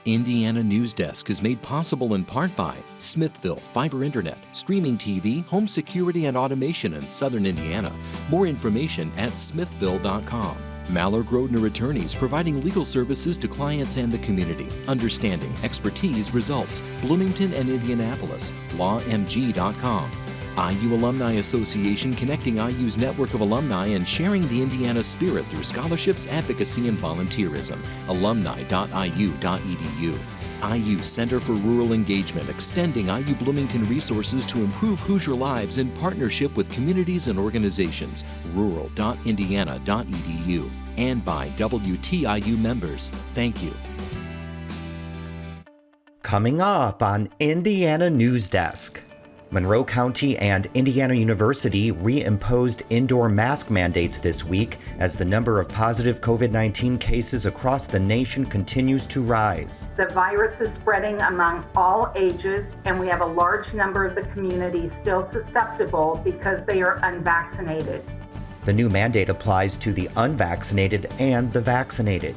Indiana Newsdesk is made possible in part by Smithville Fiber Internet, streaming TV, home security and automation in Southern Indiana. More information at smithville.com. Maller Grodner Attorneys, providing legal services to clients and the community. Understanding, expertise, results. Bloomington and Indianapolis. lawmg.com. IU Alumni Association, connecting IU's network of alumni and sharing the Indiana spirit through scholarships, advocacy, and volunteerism. alumni.iu.edu. IU Center for Rural Engagement, extending IU Bloomington resources to improve Hoosier lives in partnership with communities and organizations. rural.indiana.edu. And by WTIU members. Thank you. Coming up on Indiana Newsdesk. Monroe County and Indiana University reimposed indoor mask mandates this week as the number of positive COVID-19 cases across the nation continues to rise. The virus is spreading among all ages, and we have a large number of the community still susceptible because they are unvaccinated. The new mandate applies to the unvaccinated and the vaccinated.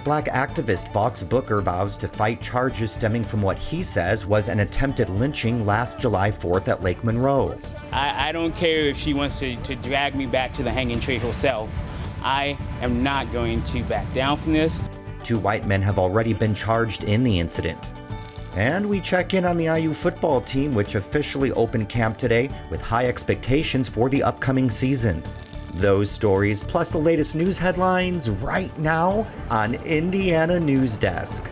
Black activist Vaughx Booker vows to fight charges stemming from what he says was an attempted lynching last July 4th at Lake Monroe. I don't care if she wants to drag me back to the hanging tree herself. I am not going to back down from this. 2 white men have already been charged in the incident. And we check in on the IU football team, which officially opened camp today with high expectations for the upcoming season. Those stories, plus the latest news headlines, right now on Indiana Newsdesk.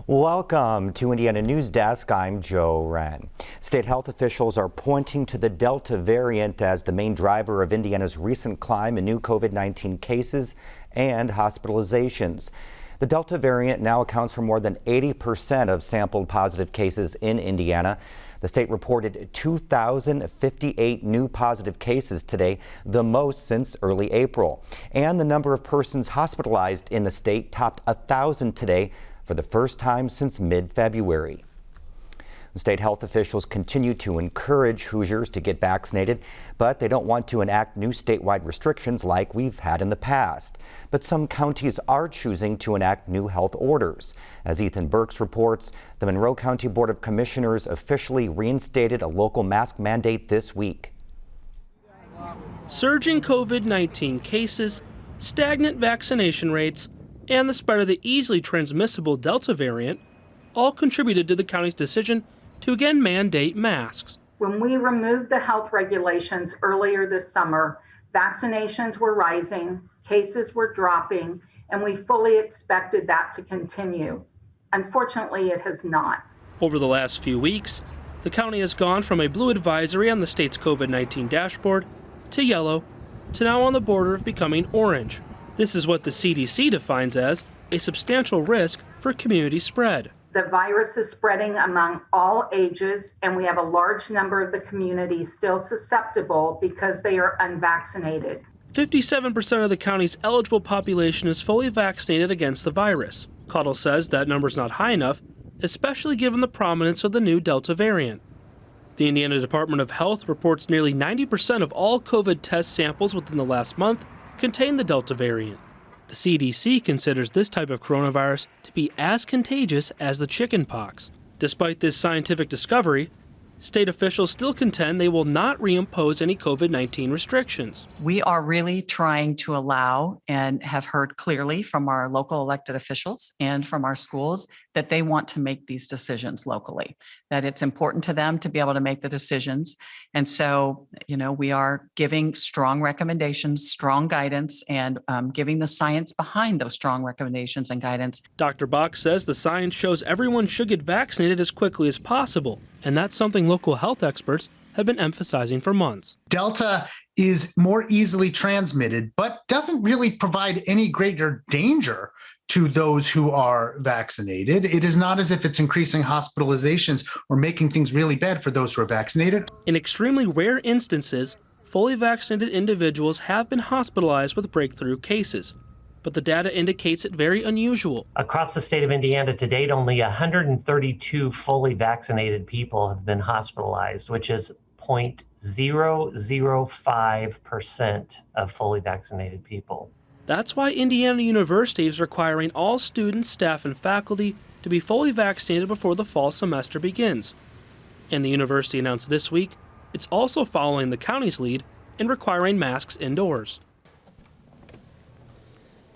Welcome to Indiana Newsdesk. I'm Joe Wren. State health officials are pointing to the Delta variant as the main driver of Indiana's recent climb in new COVID-19 cases and hospitalizations. The Delta variant now accounts for more than 80% of sampled positive cases in Indiana. The state reported 2,058 new positive cases today, the most since early April. And the number of persons hospitalized in the state topped 1,000 today for the first time since mid-February. State health officials continue to encourage Hoosiers to get vaccinated, but they don't want to enact new statewide restrictions like we've had in the past. But some counties are choosing to enact new health orders. As Ethan Burks reports, the Monroe County Board of Commissioners officially reinstated a local mask mandate this week. Surging COVID-19 cases, stagnant vaccination rates, and the spread of the easily transmissible Delta variant all contributed to the county's decision to again mandate masks. When we removed the health regulations earlier this summer, vaccinations were rising, cases were dropping, and we fully expected that to continue. Unfortunately, it has not. Over the last few weeks, the county has gone from a blue advisory on the state's COVID-19 dashboard to yellow to now on the border of becoming orange. This is what the CDC defines as a substantial risk for community spread. The virus is spreading among all ages, and we have a large number of the community still susceptible because they are unvaccinated. 57% of the county's eligible population is fully vaccinated against the virus. Caudill says that number's not high enough, especially given the prominence of the new Delta variant. The Indiana Department of Health reports nearly 90% of all COVID test samples within the last month contain the Delta variant. The CDC considers this type of coronavirus to be as contagious as the chickenpox. Despite this scientific discovery, state officials still contend they will not reimpose any COVID-19 restrictions. We are really trying to allow and have heard clearly from our local elected officials and from our schools that they want to make these decisions locally, that it's important to them to be able to make the decisions. And so, we are giving strong recommendations, strong guidance, and giving the science behind those strong recommendations and guidance. Dr. Bach says the science shows everyone should get vaccinated as quickly as possible, and that's something local health experts have been emphasizing for months. Delta is more easily transmitted, but doesn't really provide any greater danger to those who are vaccinated. It is not as if it's increasing hospitalizations or making things really bad for those who are vaccinated. In extremely rare instances, fully vaccinated individuals have been hospitalized with breakthrough cases. but the data indicates it very unusual. Across the state of Indiana to date, only 132 fully vaccinated people have been hospitalized, which is 0.005% of fully vaccinated people. That's why Indiana University is requiring all students, staff, and faculty to be fully vaccinated before the fall semester begins. And the university announced this week it's also following the county's lead in requiring masks indoors.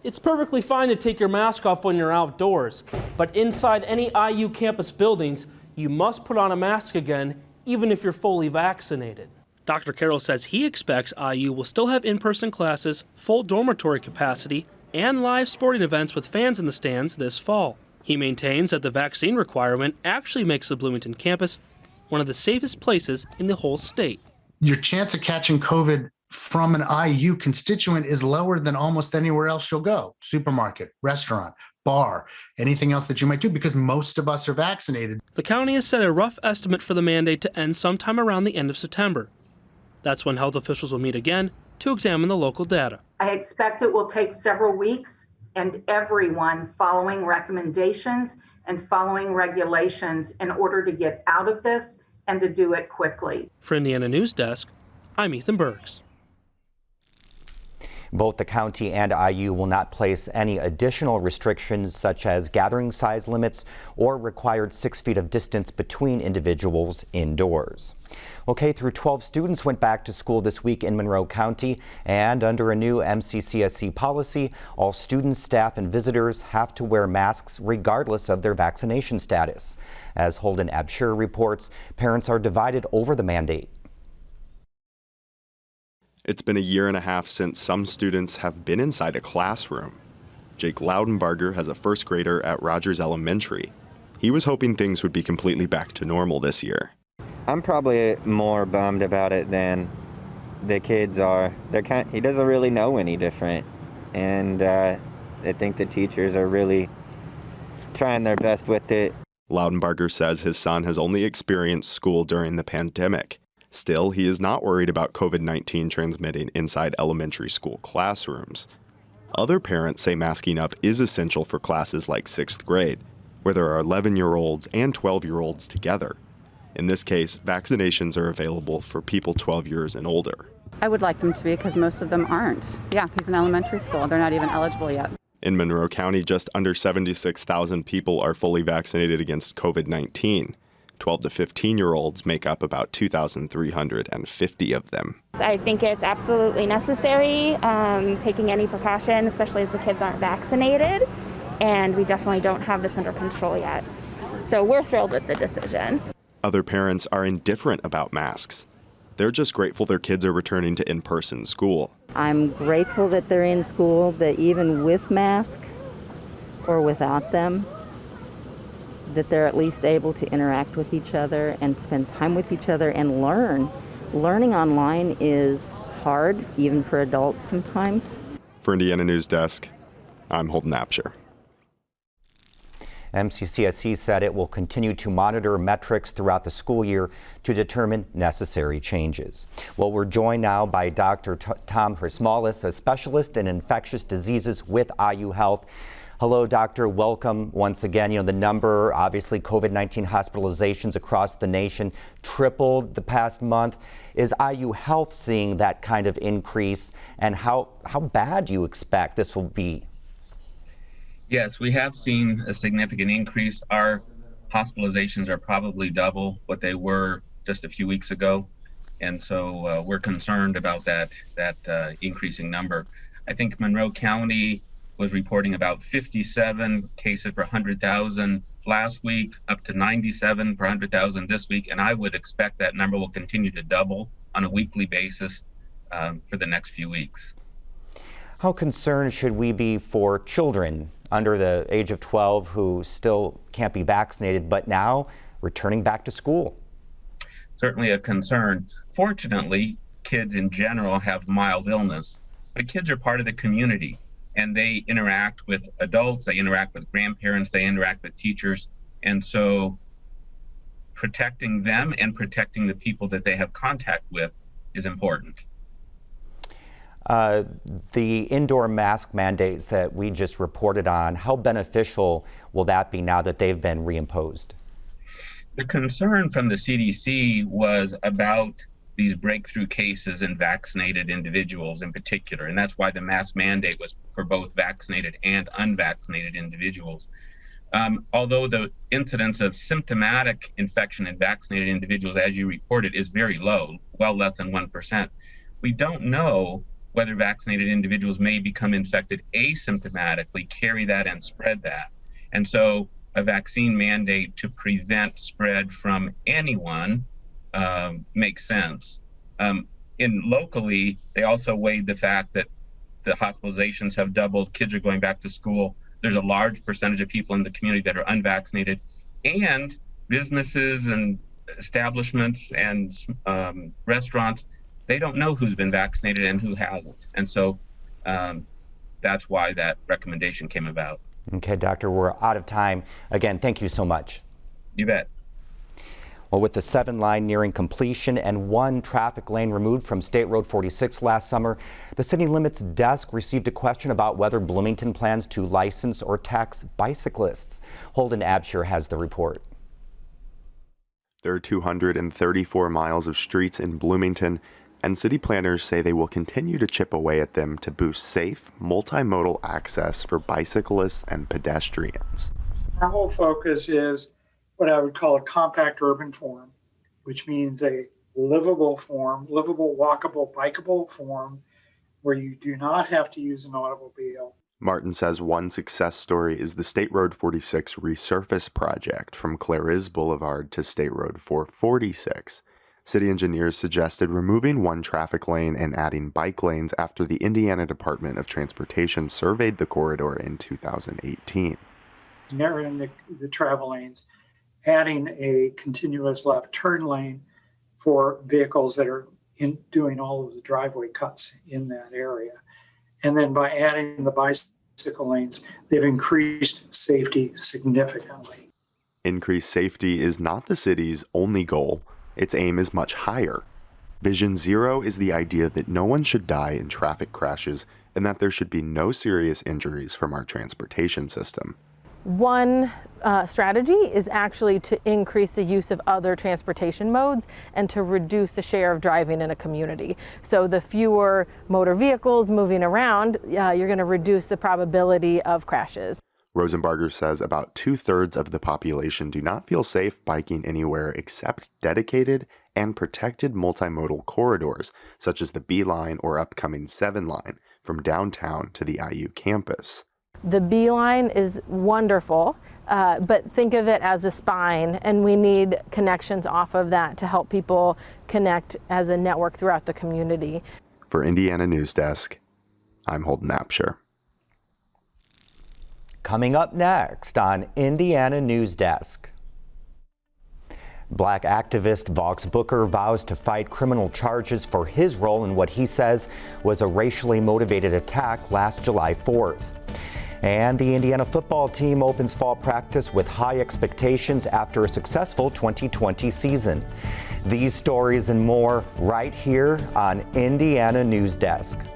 It's perfectly fine to take your mask off when you're outdoors, but inside any IU campus buildings, you must put on a mask again, even if you're fully vaccinated. Dr. Carroll says he expects IU will still have in-person classes, full dormitory capacity, and live sporting events with fans in the stands this fall. He maintains that the vaccine requirement actually makes the Bloomington campus one of the safest places in the whole state. Your chance of catching COVID from an IU constituent is lower than almost anywhere else you'll go. Supermarket, restaurant, bar, anything else that you might do, because most of us are vaccinated. The county has set a rough estimate for the mandate to end sometime around the end of September. That's when health officials will meet again to examine the local data. I expect it will take several weeks, and everyone following recommendations and following regulations in order to get out of this and to do it quickly. For Indiana Newsdesk, I'm Ethan Burks. Both the county and IU will not place any additional restrictions such as gathering size limits or required 6 feet of distance between individuals indoors. Well, K through 12 students went back to school this week in Monroe County, and under a new MCCSC policy, all students, staff, and visitors have to wear masks regardless of their vaccination status. As Holden Abshir reports, parents are divided over the mandate. It's been a year and a half since some students have been inside a classroom. Jake Loudenbarger has a first grader at Rogers Elementary. He was hoping things would be completely back to normal this year. I'm probably more bummed about it than the kids are. He doesn't really know any different. And I think the teachers are really trying their best with it. Loudenbarger says his son has only experienced school during the pandemic. Still, he is not worried about COVID-19 transmitting inside elementary school classrooms. Other parents say masking up is essential for classes like 6th grade, where there are 11-year-olds and 12-year-olds together. In this case, vaccinations are available for people 12 years and older. I would like them to be, because most of them aren't. Yeah, he's in elementary school. They're not even eligible yet. In Monroe County, just under 76,000 people are fully vaccinated against COVID-19. 12 to 15-year-olds make up about 2,350 of them. I think it's absolutely necessary, taking any precaution, especially as the kids aren't vaccinated, and we definitely don't have this under control yet. So we're thrilled with the decision. Other parents are indifferent about masks. They're just grateful their kids are returning to in-person school. I'm grateful that they're in school, that even with masks or without them, that they're at least able to interact with each other and spend time with each other and learn. Learning online is hard, even for adults sometimes. For Indiana Newsdesk, I'm Holden Abshir. MCCSC said it will continue to monitor metrics throughout the school year to determine necessary changes. Well, we're joined now by Dr. Tom Hersmalis, a specialist in infectious diseases with IU Health. Hello, doctor. Welcome once again. The number, obviously, COVID-19 hospitalizations across the nation tripled the past month. Is IU Health seeing that kind of increase, and how bad do you expect this will be? Yes, we have seen a significant increase. Our hospitalizations are probably double what they were just a few weeks ago. And so we're concerned about that increasing number. I think Monroe County was reporting about 57 cases per 100,000 last week, up to 97 per 100,000 this week. And I would expect that number will continue to double on a weekly basis for the next few weeks. How concerned should we be for children under the age of 12 who still can't be vaccinated, but now returning back to school? Certainly a concern. Fortunately, kids in general have mild illness, but kids are part of the community. And they interact with adults, they interact with grandparents, they interact with teachers. And so protecting them and protecting the people that they have contact with is important. The indoor mask mandates that we just reported on, how beneficial will that be now that they've been reimposed? The concern from the CDC was about these breakthrough cases in vaccinated individuals in particular, and that's why the mask mandate was for both vaccinated and unvaccinated individuals. Although the incidence of symptomatic infection in vaccinated individuals, as you reported, is very low, well less than 1%, we don't know whether vaccinated individuals may become infected asymptomatically, carry that and spread that. And so a vaccine mandate to prevent spread from anyone makes sense. Locally, they also weighed the fact that the hospitalizations have doubled, kids are going back to school. There's a large percentage of people in the community that are unvaccinated, and businesses and establishments and restaurants, they don't know who's been vaccinated and who hasn't. And so that's why that recommendation came about. Okay, Doctor, we're out of time. Again, thank you so much. You bet. Well, with the 7 line nearing completion and 1 traffic lane removed from State Road 46 last summer, the city limits desk received a question about whether Bloomington plans to license or tax bicyclists. Holden Abshire has the report. There are 234 miles of streets in Bloomington, and city planners say they will continue to chip away at them to boost safe, multimodal access for bicyclists and pedestrians. Our whole focus is what I would call a compact urban form, which means a livable form, livable, walkable, bikeable form, where you do not have to use an automobile. Martin says one success story is the State Road 46 resurface project from Clariz Boulevard to State Road 446. City engineers suggested removing 1 traffic lane and adding bike lanes after the Indiana Department of Transportation surveyed the corridor in 2018. Narrowing the travel lanes, adding a continuous left turn lane for vehicles that are doing all of the driveway cuts in that area. And then by adding the bicycle lanes, they've increased safety significantly. Increased safety is not the city's only goal. Its aim is much higher. Vision Zero is the idea that no one should die in traffic crashes and that there should be no serious injuries from our transportation system. One strategy is actually to increase the use of other transportation modes and to reduce the share of driving in a community. So the fewer motor vehicles moving around, you're going to reduce the probability of crashes. Rosenbarger says about 2/3 of the population do not feel safe biking anywhere except dedicated and protected multimodal corridors, such as the B line or upcoming 7 line from downtown to the IU campus. The B line is wonderful, but think of it as a spine, and we need connections off of that to help people connect as a network throughout the community. For Indiana Newsdesk, I'm Holden Abshire. Coming up next on Indiana Newsdesk. Black activist Vaughx Booker vows to fight criminal charges for his role in what he says was a racially motivated attack last July 4th. And the Indiana football team opens fall practice with high expectations after a successful 2020 season. These stories and more right here on Indiana Newsdesk.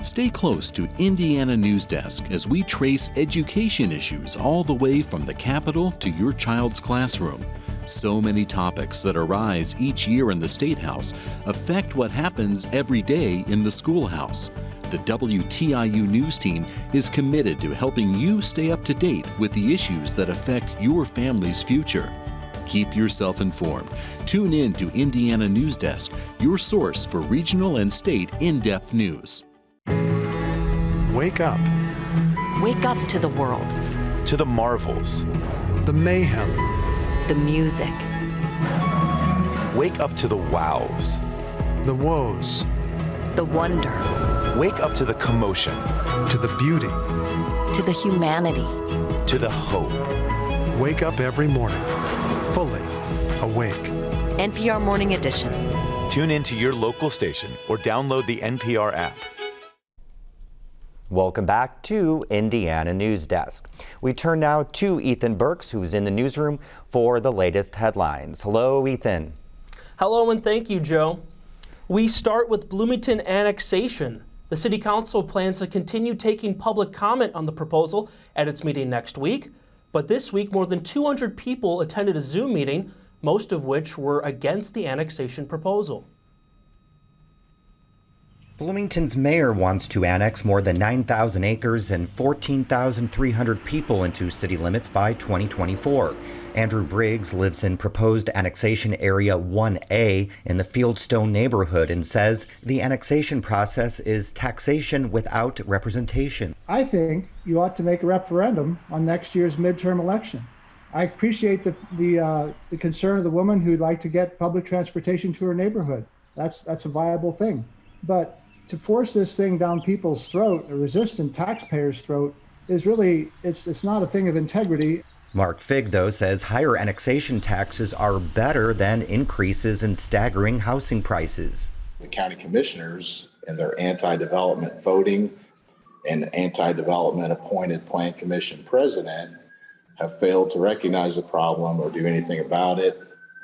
Stay close to Indiana Newsdesk as we trace education issues all the way from the Capitol to your child's classroom. So many topics that arise each year in the State House affect what happens every day in the schoolhouse. The WTIU News Team is committed to helping you stay up to date with the issues that affect your family's future. Keep yourself informed. Tune in to Indiana Newsdesk, your source for regional and state in-depth news. Wake up. Wake up to the world. To the marvels. The mayhem. The music. Wake up to the wows. The woes. The wonder. Wake up to the commotion. To the beauty. To the humanity. To the hope. Wake up every morning. Fully awake. NPR Morning Edition. Tune in to your local station or download the NPR app. Welcome back to Indiana Newsdesk. We turn now to Ethan Burks, who's in the newsroom for the latest headlines. Hello, Ethan. Hello, and thank you, Joe. We start with Bloomington Annexation. The City Council plans to continue taking public comment on the proposal at its meeting next week. But this week, more than 200 people attended a Zoom meeting, most of which were against the annexation proposal. Bloomington's mayor wants to annex more than 9,000 acres and 14,300 people into city limits by 2024. Andrew Briggs lives in proposed annexation area 1A in the Fieldstone neighborhood and says the annexation process is taxation without representation. I think you ought to make a referendum on next year's midterm election. I appreciate the concern of the woman who'd like to get public transportation to her neighborhood. That's a viable thing. But to force this thing down people's throat, a resistant taxpayer's throat, is really, it's not a thing of integrity. Mark Figg, though, says higher annexation taxes are better than increases in staggering housing prices. The county commissioners and their anti-development voting and anti-development appointed plan commission president have failed to recognize the problem or do anything about it.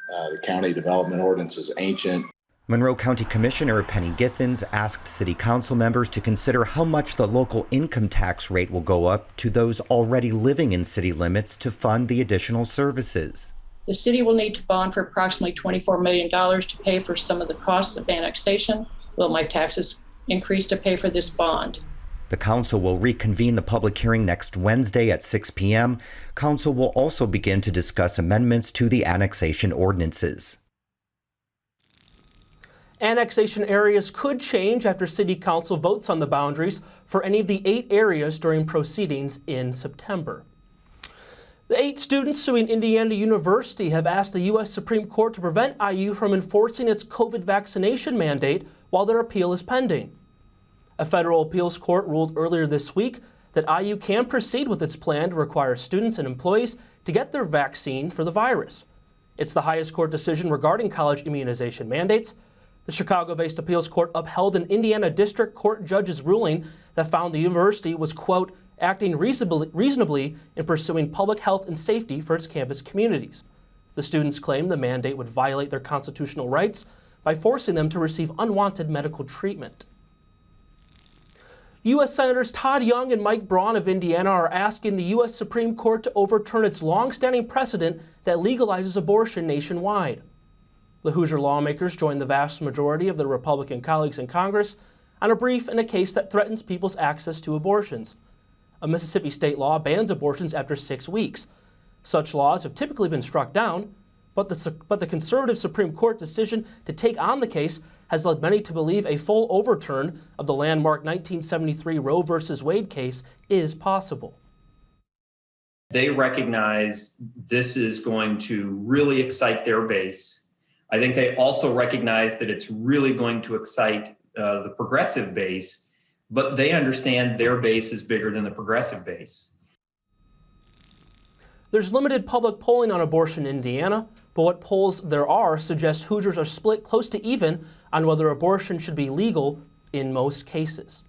The county development ordinance is ancient. Monroe County Commissioner Penny Githens asked city council members to consider how much the local income tax rate will go up to those already living in city limits to fund the additional services. The city will need to bond for approximately $24 million to pay for some of the costs of annexation. Will my taxes increase to pay for this bond? The council will reconvene the public hearing next Wednesday at 6 p.m. Council will also begin to discuss amendments to the annexation ordinances. Annexation areas could change after City Council votes on the boundaries for any of the 8 areas during proceedings in September. The 8 students suing Indiana University have asked the U.S. Supreme Court to prevent IU from enforcing its COVID vaccination mandate while their appeal is pending. A federal appeals court ruled earlier this week that IU can proceed with its plan to require students and employees to get their vaccine for the virus. It's the highest court decision regarding college immunization mandates. The Chicago-based appeals court upheld an Indiana district court judge's ruling that found the university was, quote, acting reasonably in pursuing public health and safety for its campus communities. The students claimed the mandate would violate their constitutional rights by forcing them to receive unwanted medical treatment. U.S. Senators Todd Young and Mike Braun of Indiana are asking the U.S. Supreme Court to overturn its long-standing precedent that legalizes abortion nationwide. The Hoosier lawmakers joined the vast majority of their Republican colleagues in Congress on a brief in a case that threatens people's access to abortions. A Mississippi state law bans abortions after 6 weeks. Such laws have typically been struck down, but the conservative Supreme Court decision to take on the case has led many to believe a full overturn of the landmark 1973 Roe v. Wade case is possible. They recognize this is going to really excite their base. I think they also recognize that it's really going to excite the progressive base, but they understand their base is bigger than the progressive base. There's limited public polling on abortion in Indiana, but what polls there are suggest Hoosiers are split close to even on whether abortion should be legal in most cases.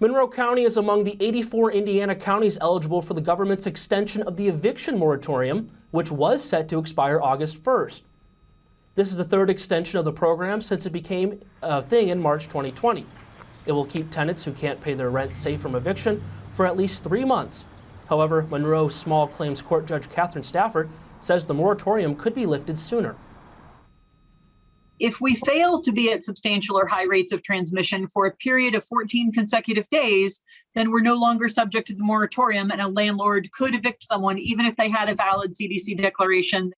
Monroe County is among the 84 Indiana counties eligible for the government's extension of the eviction moratorium, which was set to expire August 1st. This is the 3rd extension of the program since it became a thing in March 2020. It will keep tenants who can't pay their rent safe from eviction for at least 3 months. However, Monroe Small Claims Court Judge Catherine Stafford says the moratorium could be lifted sooner. If we fail to be at substantial or high rates of transmission for a period of 14 consecutive days, then we're no longer subject to the moratorium, and a landlord could evict someone even if they had a valid CDC declaration.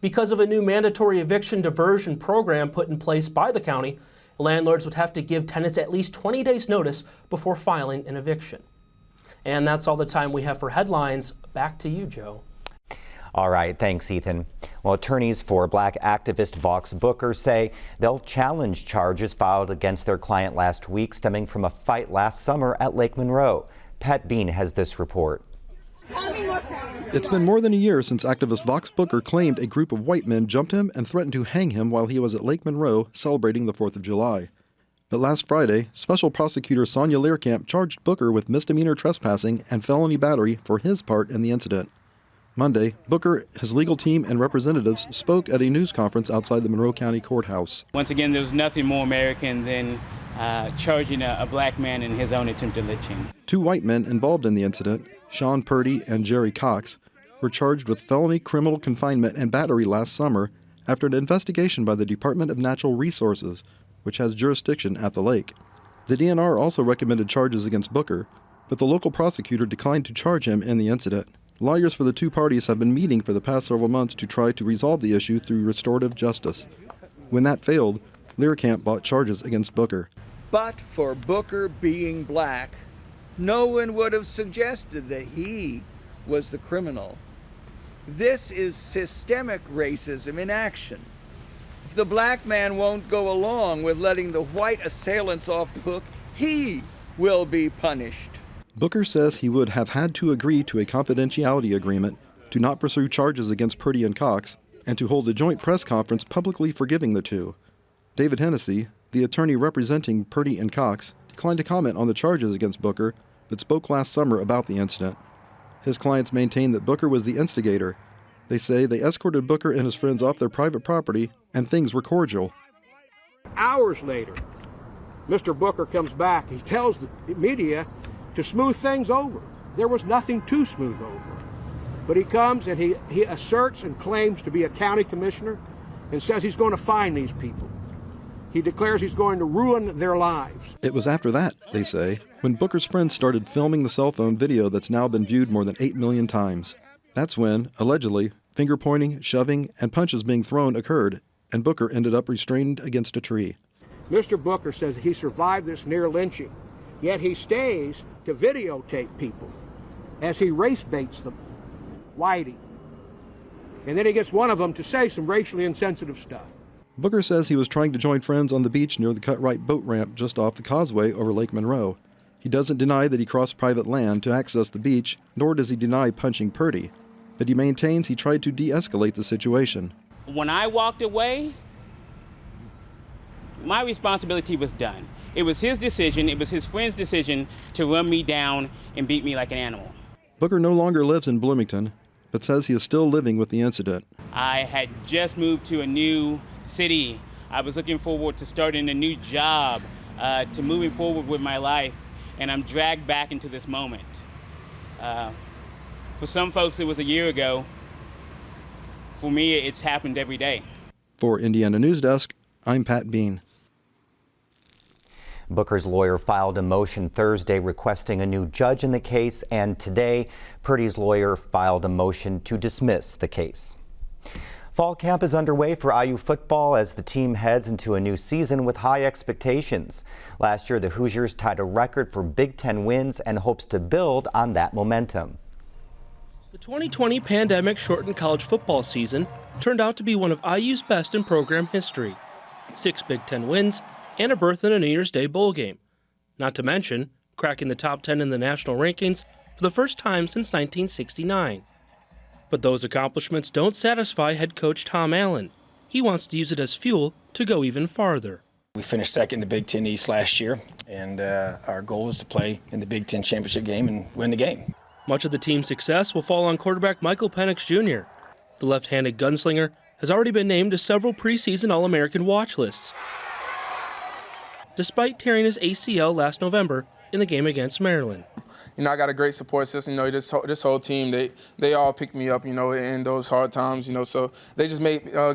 Because of a new mandatory eviction diversion program put in place by the county, landlords would have to give tenants at least 20 days notice before filing an eviction. And that's all the time we have for headlines. Back to you, Joe. All right, thanks, Ethan. Well, attorneys for Black activist Vaughx Booker say they'll challenge charges filed against their client last week stemming from a fight last summer at Lake Monroe. Pat Bean has this report. It's been more than a year since activist Vaughx Booker claimed a group of white men jumped him and threatened to hang him while he was at Lake Monroe celebrating the 4th of July. But last Friday, Special Prosecutor Sonia Learkamp charged Booker with misdemeanor trespassing and felony battery for his part in the incident. Monday, Booker, his legal team, and representatives spoke at a news conference outside the Monroe County Courthouse. Once again, there's nothing more American than charging a black man in his own attempted lynching. 2 white men involved in the incident, Sean Purdy and Jerry Cox, were charged with felony criminal confinement and battery last summer after an investigation by the Department of Natural Resources, which has jurisdiction at the lake. The DNR also recommended charges against Booker, but the local prosecutor declined to charge him in the incident. Lawyers for the 2 parties have been meeting for the past several months to try to resolve the issue through restorative justice. When that failed, Learcamp brought charges against Booker. But for Booker being black, no one would have suggested that he was the criminal. This is systemic racism in action. If the black man won't go along with letting the white assailants off the hook, he will be punished. Booker says he would have had to agree to a confidentiality agreement to not pursue charges against Purdy and Cox and to hold a joint press conference publicly forgiving the 2. David Hennessy, the attorney representing Purdy and Cox, declined to comment on the charges against Booker, but spoke last summer about the incident. His clients maintain that Booker was the instigator. They say they escorted Booker and his friends off their private property, and things were cordial. Hours later, Mr. Booker comes back. He tells the media to smooth things over. There was nothing to smooth over. But he comes and he asserts and claims to be a county commissioner and says he's going to find these people. He declares he's going to ruin their lives. It was after that, they say, when Booker's friends started filming the cell phone video that's now been viewed more than 8 million times. That's when, allegedly, finger-pointing, shoving, and punches being thrown occurred, and Booker ended up restrained against a tree. Mr. Booker says he survived this near lynching, yet he stays to videotape people as he race baits them, Whitey. And then he gets one of them to say some racially insensitive stuff. Booker says he was trying to join friends on the beach near the Cutright boat ramp just off the causeway over Lake Monroe. He doesn't deny that he crossed private land to access the beach, nor does he deny punching Purdy. But he maintains he tried to de-escalate the situation. When I walked away, my responsibility was done. It was his decision, it was his friend's decision to run me down and beat me like an animal. Booker no longer lives in Bloomington, but says he is still living with the incident. I had just moved to a new city. I was looking forward to starting a new job, to moving forward with my life, and I'm dragged back into this moment. For some folks, it was a year ago. For me, it's happened every day. For Indiana Newsdesk, I'm Pat Bean. Booker's lawyer filed a motion Thursday requesting a new judge in the case, and today, Purdy's lawyer filed a motion to dismiss the case. Fall camp is underway for IU football as the team heads into a new season with high expectations. Last year, the Hoosiers tied a record for Big Ten wins and hopes to build on that momentum. The 2020 pandemic-shortened college football season turned out to be one of IU's best in program history. 6 Big Ten wins and a berth in a New Year's Day bowl game. Not to mention cracking the top 10 in the national rankings for the first time since 1969. But those accomplishments don't satisfy head coach Tom Allen. He wants to use it as fuel to go even farther. We finished second in the Big Ten East last year, and our goal is to play in the Big Ten championship game and win the game. Much of the team's success will fall on quarterback Michael Penix Jr. The left-handed gunslinger has already been named to several preseason All-American watch lists, despite tearing his ACL last November in the game against Maryland. You know, I got a great support system. You know, this whole team, they all picked me up, you know, in those hard times, you know, so they just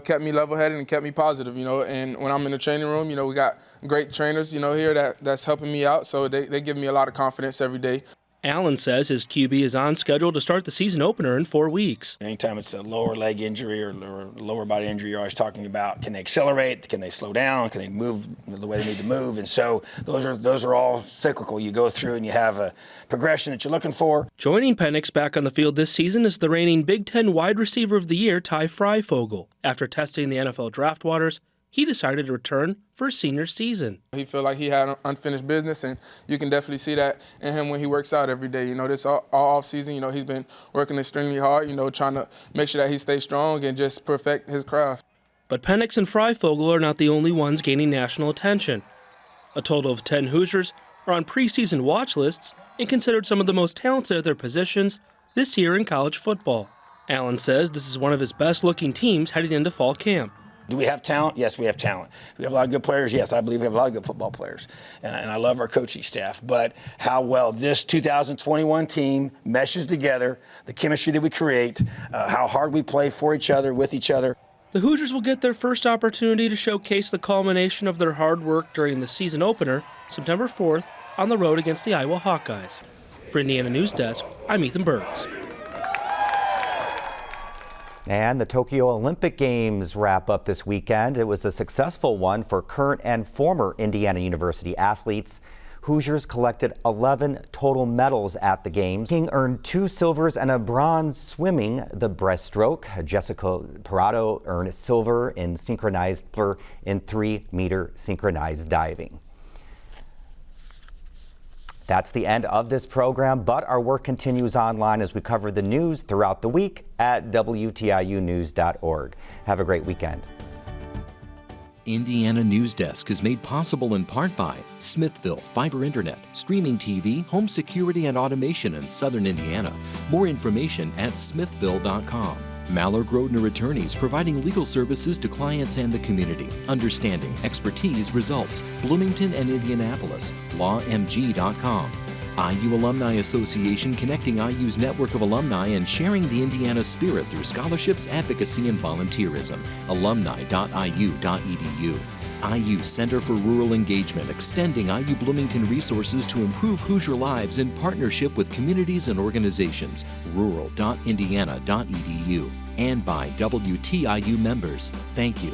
kept me level-headed and kept me positive, you know, and when I'm in the training room, you know, we got great trainers, you know, here that's helping me out, so they give me a lot of confidence every day. Allen says his QB is on schedule to start the season opener in 4 weeks. Anytime it's a lower leg injury or lower body injury, you're always talking about, can they accelerate, can they slow down, can they move the way they need to move, and so those are all cyclical. You go through and you have a progression that you're looking for. Joining Penix back on the field this season is the reigning Big Ten Wide Receiver of the Year, Ty Freifogel. After testing the NFL draft waters, he decided to return for his senior season. He felt like he had unfinished business, and you can definitely see that in him when he works out every day. You know, this all off season, you know, he's been working extremely hard, you know, trying to make sure that he stays strong and just perfect his craft. But Penix and Freifogel are not the only ones gaining national attention. A total of 10 Hoosiers are on preseason watch lists and considered some of the most talented at their positions this year in college football. Allen says this is one of his best-looking teams heading into fall camp. Do we have talent? Yes, we have talent. Do we have a lot of good players? Yes, I believe we have a lot of good football players. And I love our coaching staff. But how well this 2021 team meshes together, the chemistry that we create, how hard we play for each other, with each other. The Hoosiers will get their first opportunity to showcase the culmination of their hard work during the season opener, September 4th, on the road against the Iowa Hawkeyes. For Indiana Newsdesk, I'm Ethan Burks. And the Tokyo Olympic Games wrap up this weekend. It was a successful one for current and former Indiana University athletes. Hoosiers collected 11 total medals at the Games. King earned 2 silvers and a bronze swimming the breaststroke. Jessica Parado earned silver in synchronized in 3-meter synchronized diving. That's the end of this program, but our work continues online as we cover the news throughout the week at WTIUnews.org. Have a great weekend. Indiana Newsdesk is made possible in part by Smithville Fiber Internet, streaming TV, home security and automation in Southern Indiana. More information at smithville.com. Mallard Grodner Attorneys, providing legal services to clients and the community. Understanding, expertise, results. Bloomington and Indianapolis. LawMG.com. IU Alumni Association, connecting IU's network of alumni and sharing the Indiana spirit through scholarships, advocacy, and volunteerism. Alumni.iu.edu. IU Center for Rural Engagement, extending IU Bloomington resources to improve Hoosier lives in partnership with communities and organizations. Rural.indiana.edu. And by WTIU members. Thank you.